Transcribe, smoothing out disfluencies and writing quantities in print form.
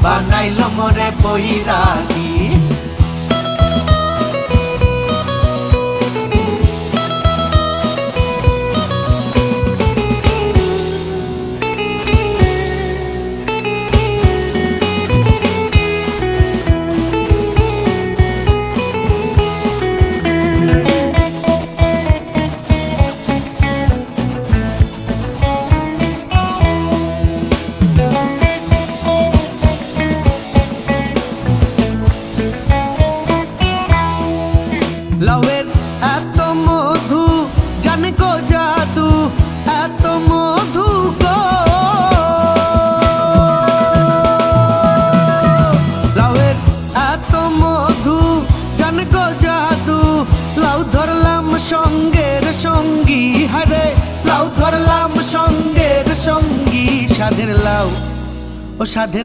বানাইল মোরে বৈরাগী। লাউয়ের এত মধু জানে গো জাদু, এত মধু গো। লাউয়ের এত মধু জানে গো জাদু, লাউ ধরলাম সঙ্গের সঙ্গী, হারে লাউ ধরলাম সঙ্গের সঙ্গী। সাধের লাউ ও সাধের